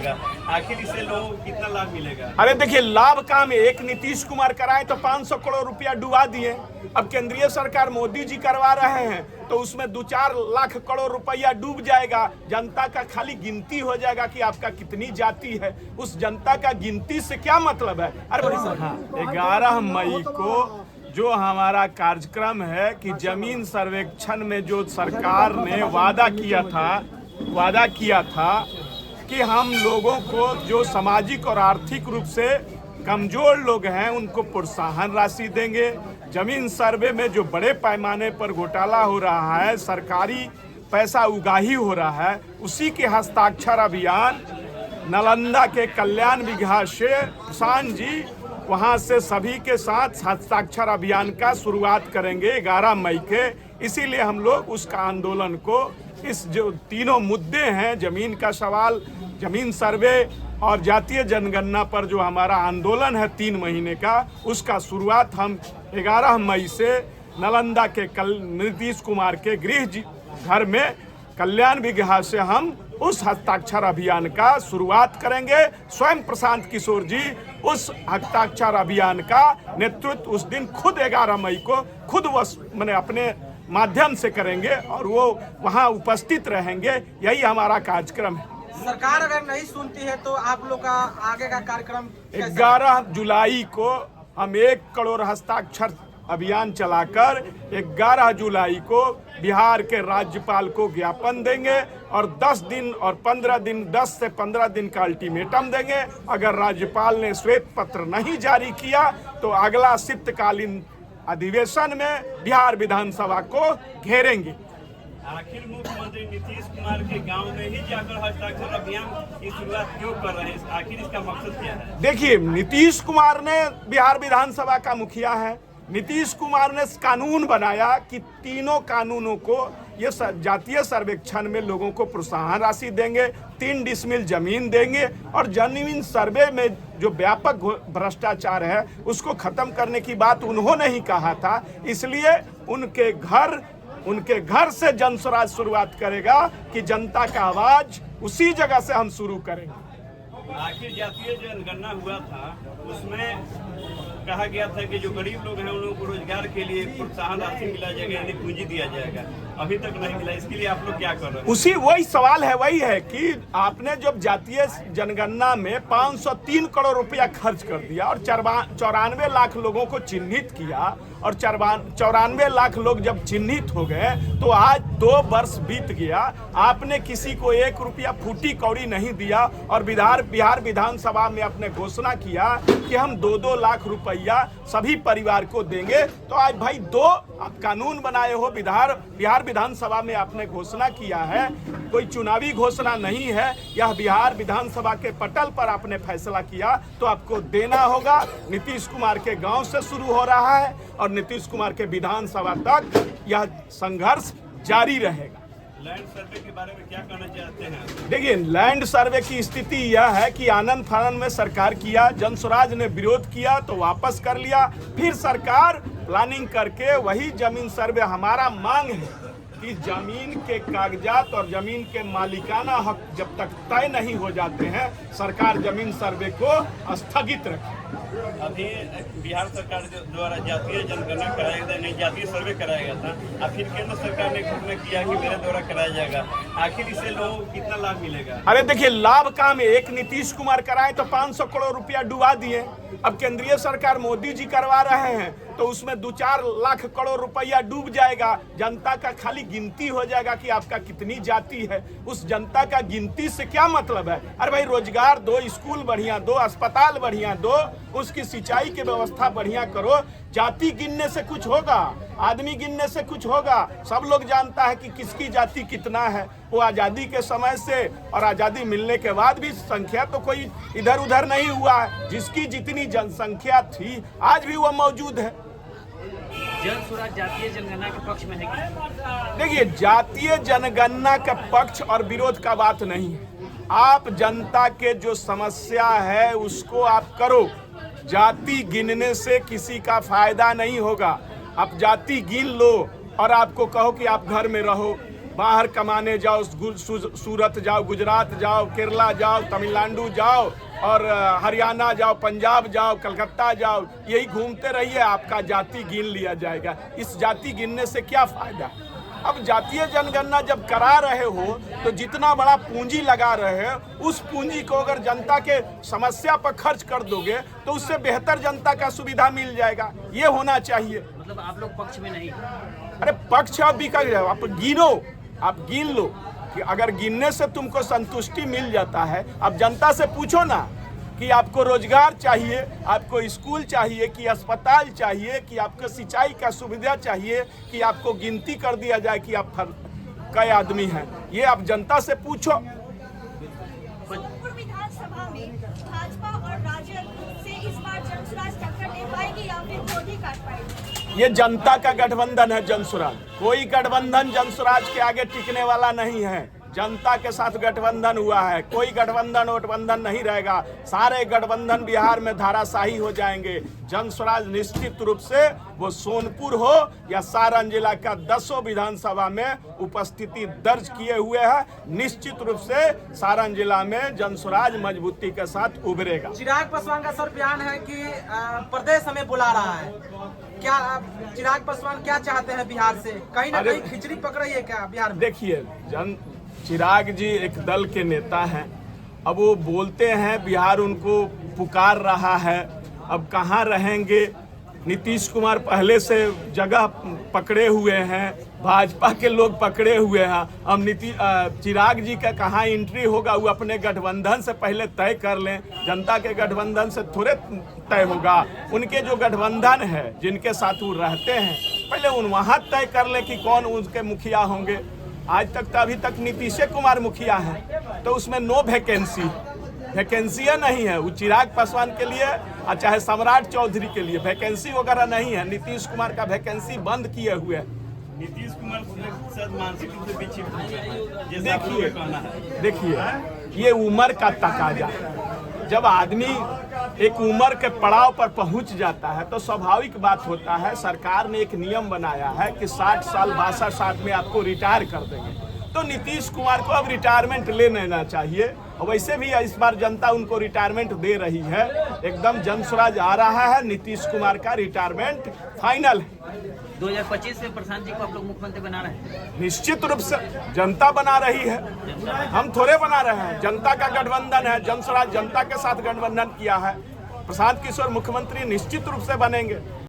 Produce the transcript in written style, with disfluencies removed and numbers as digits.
जाएगा। आखिर इससे लोगों को कितना लाभ मिलेगा? अरे देखिए, लाभ काम एक नीतीश कुमार कराए तो 500 करोड़ रुपया डुबा दिए। अब केंद्रीय सरकार मोदी जी करवा रहे हैं तो उसमें 2-4 लाख करोड़ रुपया डूब जाएगा। जनता का खाली गिनती हो जाएगा कि आपका कितनी जाति है। उस जनता का गिनती से क्या मतलब है? अरे हाँ, 11 मई को जो हमारा कार्यक्रम है कि जमीन सर्वेक्षण में जो सरकार ने वादा किया था कि हम लोगों को जो सामाजिक और आर्थिक रूप से कमजोर लोग हैं उनको प्रोत्साहन राशि देंगे। जमीन सर्वे में जो बड़े पैमाने पर घोटाला हो रहा है, सरकारी पैसा उगाही हो रहा है, उसी के हस्ताक्षर अभियान नालंदा के कल्याण विघा से प्रशांत जी वहां से सभी के साथ हस्ताक्षर अभियान का शुरुआत करेंगे 11 मई के। इसीलिए हम लोग उसका आंदोलन को, इस जो तीनों मुद्दे हैं, जमीन का सवाल, जमीन सर्वे और जातीय जनगणना पर जो हमारा आंदोलन है 3 महीने का, उसका शुरुआत हम 11 मई से नालंदा के नीतीश कुमार के गृह घर में कल्याण विघा से हम उस हस्ताक्षर अभियान का शुरुआत करेंगे। स्वयं प्रशांत किशोर जी उस हस्ताक्षर अभियान का नेतृत्व उस दिन खुद 11 मई को खुद मैंने अपने माध्यम से करेंगे और वो वहाँ उपस्थित रहेंगे। यही हमारा कार्यक्रम है। सरकार अगर नहीं सुनती है तो आप लोग का आगे का कार्यक्रम 11 जुलाई को हम 1 करोड़ हस्ताक्षर अभियान चलाकर 11 जुलाई को बिहार के राज्यपाल को ज्ञापन देंगे और 10 से 15 दिन का अल्टीमेटम देंगे। अगर राज्यपाल ने श्वेत पत्र नहीं जारी किया तो अगला शीतकालीन अधिवेशन में बिहार विधानसभा को घेरेंगे। आखिर मुख्यमंत्री नीतीश कुमार के गांव में ही जाकर हस्ताक्षर अभियान की शुरुआत क्यों कर रहे हैं? आखिर इसका मकसद क्या है? देखिए, नीतीश कुमार ने बिहार विधानसभा का मुखिया है। नीतीश कुमार ने कानून बनाया कि तीनों कानूनों को ये जातीय सर्वेक्षण में लोगों को प्रोत्साहन राशि देंगे, 3 डिसमिल जमीन देंगे और जमीन सर्वे में जो व्यापक भ्रष्टाचार है उसको खत्म करने की बात उन्होंने ही कहा था। इसलिए उनके घर से जनस्वराज शुरुआत करेगा कि जनता का आवाज उसी जगह से हम शुरू करेंगे। आखिर जातीय जनगणना हुआ था, उसमें कहा गया था कि जो गरीब लोग हैं उन लोगों को रोजगार के लिए प्रोत्साहन राशि मिला जाएगा, यानी पूंजी दिया जाएगा। अभी तक नहीं मिला, इसके लिए आप लोग क्या कर रहे हैं? वही सवाल है, वही है कि आपने जब जातीय जनगणना में 503 करोड़ रुपया खर्च कर दिया और 94 लाख लोगों को चिन्हित किया और 94 लाख लोग जब चिन्हित हो गए तो आज 2 वर्ष बीत गया, आपने किसी को 1 रुपया फूटी कौड़ी नहीं दिया और बिहार विधानसभा में आपने घोषणा किया कि हम 2-2 लाख रुपया सभी परिवार को देंगे। तो आज भाई आप कानून बनाए हो, बिहार विधानसभा में आपने घोषणा किया है, कोई चुनावी घोषणा नहीं है, यह बिहार विधानसभा के पटल पर आपने फैसला किया तो आपको देना होगा। नीतीश कुमार के गांव से शुरू हो रहा है और नीतीश कुमार के विधानसभा तक यह संघर्ष जारी रहेगा। लैंड सर्वे के बारे में क्या कहना चाहते हैं? देखिए, लैंड सर्वे की स्थिति यह है कि आनंद फानंद में सरकार किया, जनस्वराज ने विरोध किया तो वापस कर लिया, फिर सरकार प्लानिंग करके वही जमीन सर्वे। हमारा मांग है कि जमीन के कागजात और जमीन के मालिकाना हक जब तक तय नहीं हो जाते हैं, सरकार जमीन सर्वे को स्थगित रखे। अभी बिहार सरकार द्वारा जातीय जनगणना कराया गया, नहीं जातीय सर्वे कराया गया था, आखिर केंद्र सरकार ने घोषणा किया कि मेरे द्वारा कराया जाएगा। आखिर इससे लोगों को कितना लाभ मिलेगा? अरे देखिए, लाभ काम एक नीतीश कुमार कराए तो 500 करोड़ रुपया डुबा दिए। अब केंद्रीय सरकार मोदी जी करवा रहे हैं तो उसमें 2-4 लाख करोड़ रुपया डूब जाएगा। जनता का खाली गिनती हो जाएगा कि आपका कितनी जाति है। उस जनता का गिनती से क्या मतलब है? अरे भाई, रोजगार दो, स्कूल बढ़िया दो, अस्पताल बढ़िया दो, उसकी सिंचाई की व्यवस्था बढ़िया करो। जाति गिनने से कुछ होगा? आदमी गिनने से कुछ होगा? सब लोग जानता है कि किसकी जाति कितना है। वो आज़ादी के समय से और आज़ादी मिलने के बाद भी संख्या तो कोई इधर उधर नहीं हुआ है। जिसकी जितनी जनसंख्या थी आज भी वह मौजूद है। जनस्वराज जातीय जनगणना के पक्ष में है कि? देखिए, जातीय जनगणना का पक्ष और विरोध का बात नहीं है। आप जनता के जो समस्या है उसको आप करो। जाति गिनने से किसी का फायदा नहीं होगा। आप जाति गिन लो और आपको कहो कि आप घर में रहो, बाहर कमाने जाओ, सूरत जाओ, गुजरात जाओ, केरला जाओ, तमिलनाडु जाओ और हरियाणा जाओ, पंजाब जाओ, कलकत्ता जाओ, यही घूमते रहिए, आपका जाति गिन लिया जाएगा। इस जाति गिनने से क्या फायदा? अब जातीय जनगणना जब करा रहे हो तो जितना बड़ा पूंजी लगा रहे हो, उस पूंजी को अगर जनता के समस्या पर खर्च कर दोगे तो उससे बेहतर जनता का सुविधा मिल जाएगा। ये होना चाहिए। मतलब आप लोग पक्ष में नहीं? अरे पक्ष आप भी कर जाओ, आप गिनो, आप गिन लो कि अगर गिनने से तुमको संतुष्टि मिल जाता है। अब जनता से पूछो ना कि आपको रोजगार चाहिए, आपको स्कूल चाहिए, कि अस्पताल चाहिए, कि आपको सिंचाई का सुविधा चाहिए, कि आपको गिनती कर दिया जाए कि आप कई आदमी हैं। ये आप जनता से पूछो। सोनपुर विधानसभा में भाजपा और राजद से इस बार जनसुराज टक्कर दे पाएगी या फिर गोदी काट पाएगी? ये जनता का गठबंधन है जनसुराज। कोई गठबंधन जनसुराज के आगे टिकने वाला नहीं है। जनता के साथ गठबंधन हुआ है, कोई गठबंधन वोटबंधन नहीं रहेगा। सारे गठबंधन बिहार में धाराशाही हो जाएंगे। जनसुराज निश्चित रूप से वो सोनपुर हो या सारण जिला का 10 विधानसभा में उपस्थिति दर्ज किए हुए है। निश्चित रूप से सारण जिला में जनसुराज मजबूती के साथ उभरेगा। चिराग पासवान का सर बयान है कि प्रदेश हमें बुला रहा है। क्या चिराग पासवान क्या चाहते हैं बिहार से? कहीं ना कहीं खिचड़ी पक रही है क्या बिहार में? देखिए, चिराग जी एक दल के नेता हैं। अब वो बोलते हैं बिहार उनको पुकार रहा है, अब कहाँ रहेंगे? नीतीश कुमार पहले से जगह पकड़े हुए हैं, भाजपा के लोग पकड़े हुए हैं। अब चिराग जी का कहाँ एंट्री होगा वो अपने गठबंधन से पहले तय कर लें। जनता के गठबंधन से थोड़े तय होगा। उनके जो गठबंधन है, जिनके साथ वो रहते हैं, पहले वहाँ तय कर लें कि कौन उनके मुखिया होंगे। आज तक तो अभी तक नीतीश कुमार मुखिया है, तो उसमें नो वैकेंसियाँ नहीं है। वो चिराग पासवान के लिए और चाहे सम्राट चौधरी के लिए वैकेंसी वगैरह नहीं है। नीतीश कुमार का वैकेंसी बंद किए हुए है। नीतीश कुमार शायद मानसिक रूप से विक्षिप्त है। देखिए, ये उम्र का तकाजा। जब आदमी एक उम्र के पड़ाव पर पहुंच जाता है तो स्वाभाविक बात होता है। सरकार ने एक नियम बनाया है कि 60 साल 62 साल में आपको रिटायर कर देंगे। तो नीतीश कुमार को अब रिटायरमेंट ले लेना चाहिए। और वैसे भी इस बार जनता उनको रिटायरमेंट दे रही है। एकदम जनसुराज आ रहा है। नीतीश कुमार का रिटायरमेंट फाइनल है। 2025 में प्रशांत जी को आप लोग मुख्यमंत्री बना रहे हैं? निश्चित रूप से जनता बना रही है, हम थोड़े बना रहे हैं। जनता का गठबंधन है। जनसुराज जनता के साथ गठबंधन किया है। प्रशांत किशोर मुख्यमंत्री निश्चित रूप से बनेंगे।